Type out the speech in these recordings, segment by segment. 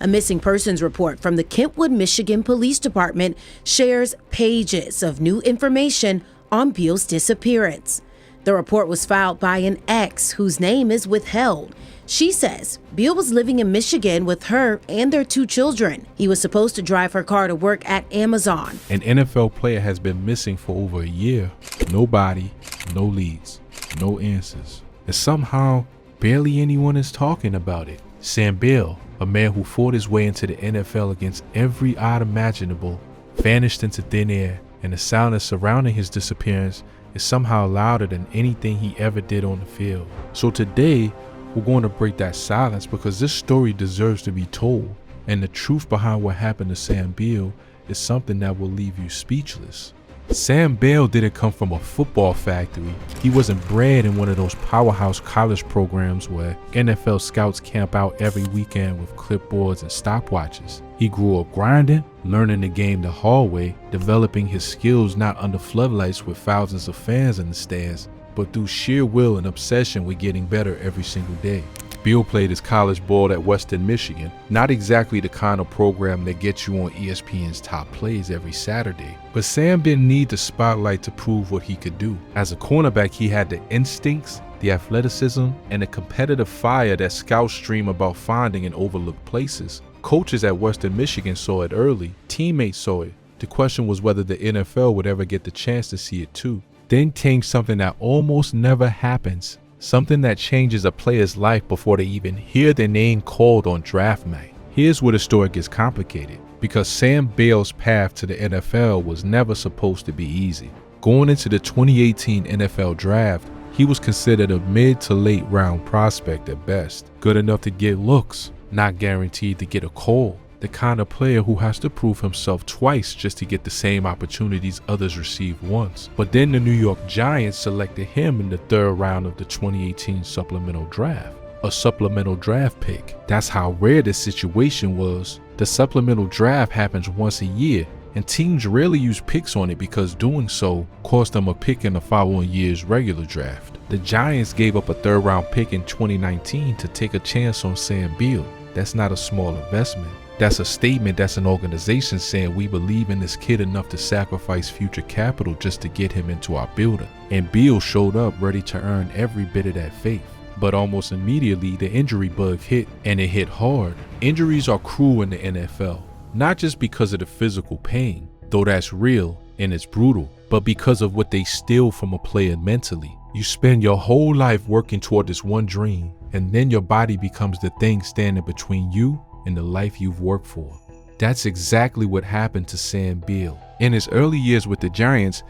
A missing persons report from the Kentwood, Michigan Police Department shares pages of new information on Beal's disappearance. The report was filed by an ex whose name is withheld. She says Beal was living in Michigan with her and their 2 children. He was supposed to drive her car to work at Amazon. An NFL player has been missing for over a year. No body, no leads, no answers. And somehow, barely anyone is talking about it. Sam Beal, a man who fought his way into the NFL against every odd imaginable, vanished into thin air, and the silence surrounding his disappearance is somehow louder than anything he ever did on the field. So today, we're going to break that silence because this story deserves to be told, and the truth behind what happened to Sam Beal is something that will leave you speechless. Sam Beal didn't come from a football factory. He wasn't bred in one of those powerhouse college programs where NFL scouts camp out every weekend with clipboards and stopwatches. He grew up grinding, learning the game the hard way, developing his skills not under floodlights with thousands of fans in the stands, but through sheer will and obsession with getting better every single day. Beal played his college ball at Western Michigan, not exactly the kind of program that gets you on ESPN's top plays every Saturday. But Sam didn't need the spotlight to prove what he could do. As a cornerback, he had the instincts, the athleticism, and the competitive fire that scouts dream about finding in overlooked places. Coaches at Western Michigan saw it early. Teammates saw it. The question was whether the NFL would ever get the chance to see it too. Then came something that almost never happens. Something that changes a player's life before they even hear their name called on draft night. Here's where the story gets complicated, because Sam Beal's path to the NFL was never supposed to be easy. Going into the 2018 NFL draft, he was considered a mid to late round prospect at best. Good enough to get looks, not guaranteed to get a call. The kind of player who has to prove himself twice just to get the same opportunities others receive once. But then the New York Giants selected him in the 3rd round of the 2018 supplemental draft. A supplemental draft pick. That's how rare this situation was. The supplemental draft happens once a year, and teams rarely use picks on it because doing so cost them a pick in the following year's regular draft. The Giants gave up a 3rd round pick in 2019 to take a chance on Sam Beal. That's not a small investment. That's a statement. That's an organization saying we believe in this kid enough to sacrifice future capital just to get him into our building. And Beal showed up ready to earn every bit of that faith. But almost immediately, the injury bug hit, and it hit hard. Injuries are cruel in the NFL, not just because of the physical pain, though that's real and it's brutal, but because of what they steal from a player mentally. You spend your whole life working toward this one dream, and then your body becomes the thing standing between you and the life you've worked for. That's exactly what happened to Sam Beal. In his early years with the Giants,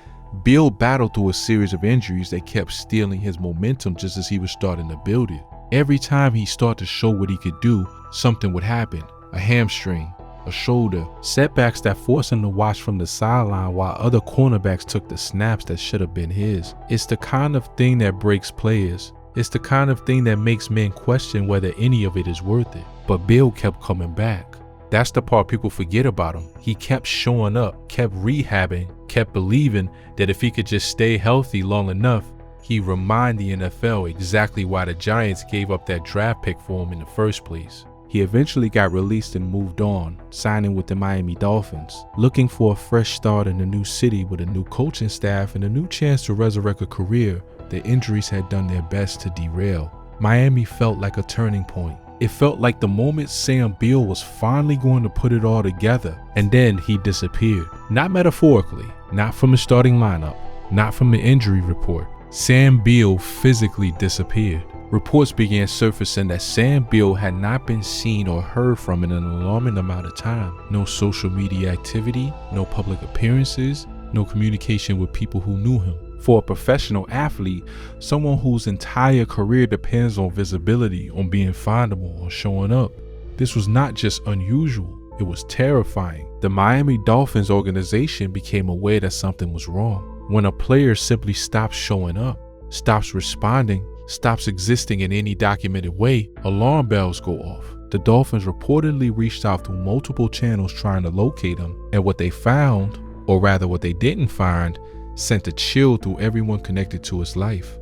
Beal battled through a series of injuries that kept stealing his momentum just as he was starting to build it. Every time he started to show what he could do, something would happen. A hamstring, a shoulder, setbacks that forced him to watch from the sideline while other cornerbacks took the snaps that should have been his. It's the kind of thing that breaks players. It's the kind of thing that makes men question whether any of it is worth it. But Beal kept coming back. That's the part people forget about him. He kept showing up, kept rehabbing, kept believing that if he could just stay healthy long enough, he'd remind the NFL exactly why the Giants gave up that draft pick for him in the first place. He eventually got released and moved on, signing with the Miami Dolphins, looking for a fresh start in a new city with a new coaching staff and a new chance to resurrect a career the injuries had done their best to derail. Miami felt like a turning point. It felt like the moment Sam Beal was finally going to put it all together, and then he disappeared. Not metaphorically, not from the starting lineup, not from the injury report. Sam Beal physically disappeared. Reports began surfacing that Sam Beal had not been seen or heard from in an alarming amount of time. No social media activity, no public appearances, no communication with people who knew him. For a professional athlete, someone whose entire career depends on visibility, on being findable, on showing up, this was not just unusual, it was terrifying. The Miami Dolphins organization became aware that something was wrong. When a player simply stops showing up, stops responding, stops existing in any documented way, alarm bells go off. The Dolphins reportedly reached out through multiple channels trying to locate him, and what they found, or rather what they didn't find, sent a chill through everyone connected to his life.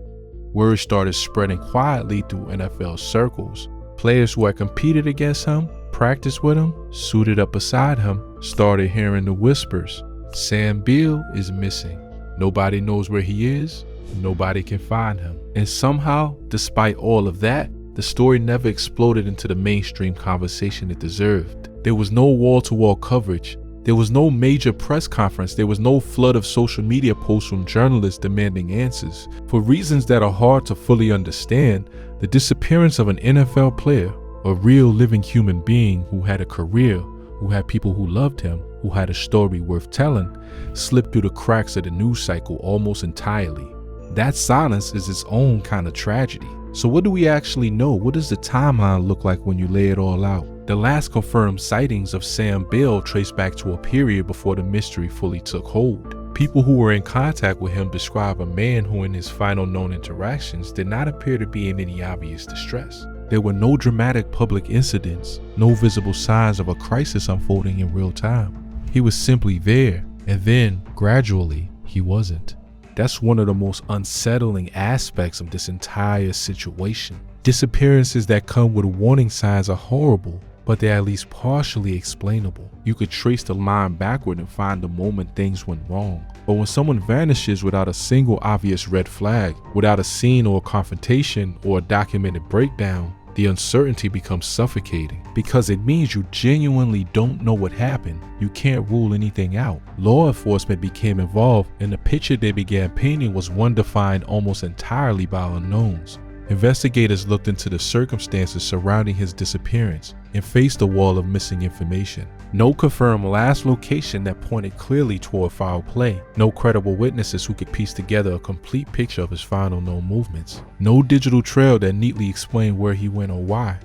Word started spreading quietly through NFL circles. Players who had competed against him, practice with him, suited up beside him, started hearing the whispers. Sam Beal is missing. Nobody knows where he is. Nobody can find him. And somehow, despite all of that, the story never exploded into the mainstream conversation it deserved. There was no wall-to-wall coverage. There was no major press conference. There was no flood of social media posts from journalists demanding answers. For reasons that are hard to fully understand, the disappearance of an NFL player, a real living human being who had a career, who had people who loved him, who had a story worth telling, slipped through the cracks of the news cycle almost entirely. That silence is its own kind of tragedy. So what do we actually know? What does the timeline look like when you lay it all out? The last confirmed sightings of Sam Beal trace back to a period before the mystery fully took hold. People who were in contact with him describe a man who in his final known interactions did not appear to be in any obvious distress. There were no dramatic public incidents, no visible signs of a crisis unfolding in real time. He was simply there, and then, gradually, he wasn't. That's one of the most unsettling aspects of this entire situation. Disappearances that come with warning signs are horrible, but they're at least partially explainable. You could trace the line backward and find the moment things went wrong. But when someone vanishes without a single obvious red flag, without a scene or a confrontation or a documented breakdown, the uncertainty becomes suffocating because it means you genuinely don't know what happened. You can't rule anything out. Law enforcement became involved, and the picture they began painting was one defined almost entirely by unknowns. Investigators looked into the circumstances surrounding his disappearance and faced a wall of missing information. No confirmed last location that pointed clearly toward foul play. No credible witnesses who could piece together a complete picture of his final known movements. No digital trail that neatly explained where he went or why.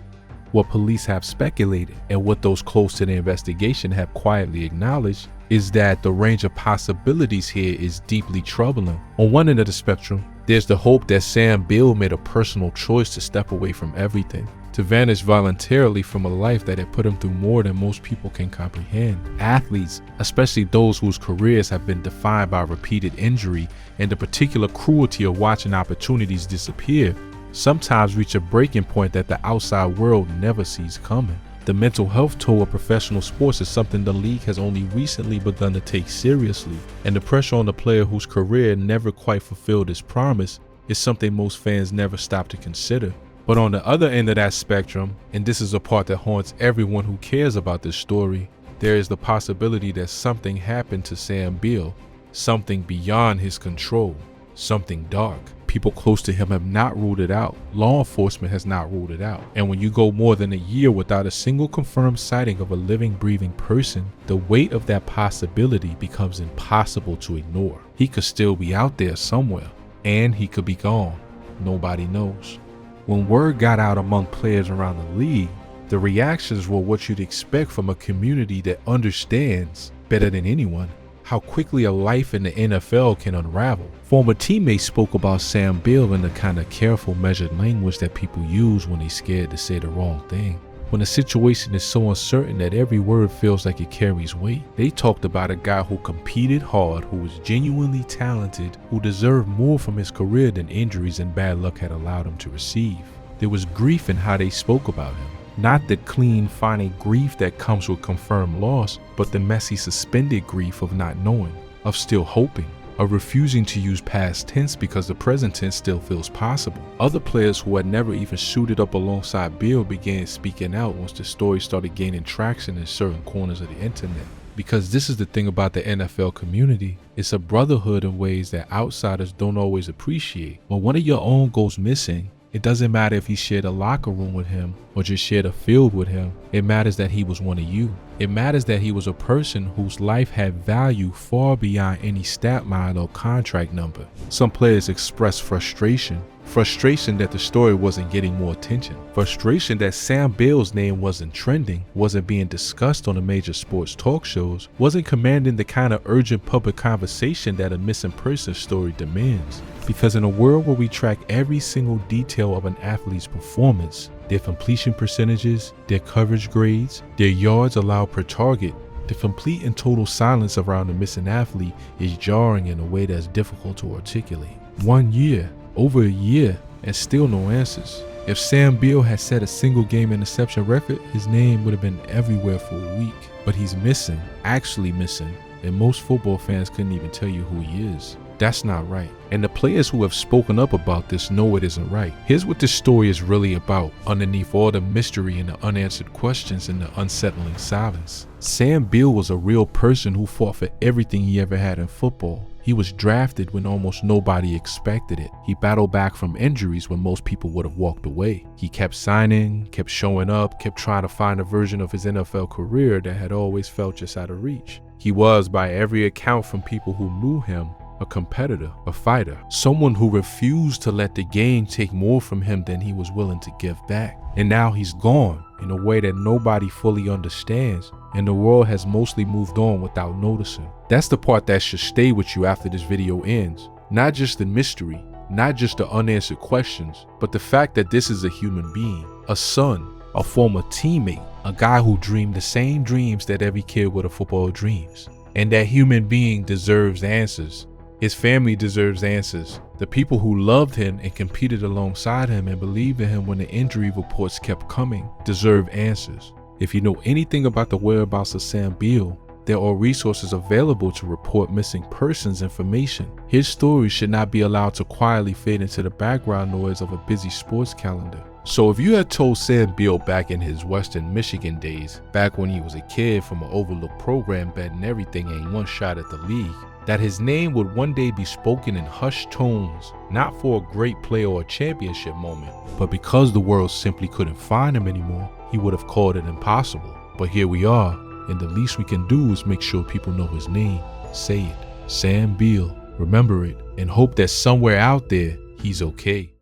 What police have speculated, and what those close to the investigation have quietly acknowledged, is that the range of possibilities here is deeply troubling. On one end of the spectrum, there's the hope that Sam Beal made a personal choice to step away from everything, to vanish voluntarily from a life that had put him through more than most people can comprehend. Athletes, especially those whose careers have been defined by repeated injury and the particular cruelty of watching opportunities disappear, sometimes reach a breaking point that the outside world never sees coming. The mental health toll of professional sports is something the league has only recently begun to take seriously, and the pressure on the player whose career never quite fulfilled its promise is something most fans never stop to consider. But on the other end of that spectrum, and this is a part that haunts everyone who cares about this story, there is the possibility that something happened to Sam Beal, something beyond his control, something dark. People close to him have not ruled it out. Law enforcement has not ruled it out. And when you go more than a year without a single confirmed sighting of a living, breathing person, the weight of that possibility becomes impossible to ignore. He could still be out there somewhere, and he could be gone. Nobody knows. When word got out among players around the league, the reactions were what you'd expect from a community that understands, better than anyone, how quickly a life in the NFL can unravel. Former teammates spoke about Sam Beal in the kind of careful, measured language that people use when they're scared to say the wrong thing. When a situation is so uncertain that every word feels like it carries weight, they talked about a guy who competed hard, who was genuinely talented, who deserved more from his career than injuries and bad luck had allowed him to receive. There was grief in how they spoke about him. Not the clean, finite grief that comes with confirmed loss, but the messy, suspended grief of not knowing, of still hoping, of refusing to use past tense because the present tense still feels possible. Other players who had never even suited up alongside Beal began speaking out once the story started gaining traction in certain corners of the internet. Because this is the thing about the NFL community, it's a brotherhood in ways that outsiders don't always appreciate. When one of your own goes missing, it doesn't matter if you shared a locker room with him or just shared a field with him. It matters that he was one of you. It matters that he was a person whose life had value far beyond any stat line or contract number. Some players expressed frustration that the story wasn't getting more attention. Frustration that Sam Beal's name wasn't trending, wasn't being discussed on the major sports talk shows, wasn't commanding the kind of urgent public conversation that a missing person story demands. Because in a world where we track every single detail of an athlete's performance, their completion percentages, their coverage grades, their yards allowed per target, the complete and total silence around a missing athlete is jarring in a way that's difficult to articulate. 1 year, over a year, and still no answers. If Sam Beal had set a single game interception record, his name would have been everywhere for a week. But he's missing, actually missing, and most football fans couldn't even tell you who he is. That's not right. And the players who have spoken up about this know it isn't right. Here's what this story is really about, underneath all the mystery and the unanswered questions and the unsettling silence. Sam Beal was a real person who fought for everything he ever had in football. He was drafted when almost nobody expected it. He battled back from injuries when most people would have walked away. He kept signing, kept showing up, kept trying to find a version of his NFL career that had always felt just out of reach. He was, by every account from people who knew him, a competitor, a fighter, someone who refused to let the game take more from him than he was willing to give back. And now he's gone in a way that nobody fully understands, and the world has mostly moved on without noticing. That's the part that should stay with you after this video ends. Not just the mystery, not just the unanswered questions, but the fact that this is a human being, a son, a former teammate, a guy who dreamed the same dreams that every kid with a football dreams. And that human being deserves answers. His family deserves answers. The people who loved him and competed alongside him and believed in him when the injury reports kept coming deserve answers. If you know anything about the whereabouts of Sam Beal, there are resources available to report missing persons information. His story should not be allowed to quietly fade into the background noise of a busy sports calendar. So if you had told Sam Beal back in his Western Michigan days, back when he was a kid from an overlooked program betting everything and one shot at the league, that his name would one day be spoken in hushed tones, not for a great play or a championship moment, but because the world simply couldn't find him anymore, he would have called it impossible. But here we are, and the least we can do is make sure people know his name. Say it. Sam Beal. Remember it, and hope that somewhere out there, he's okay.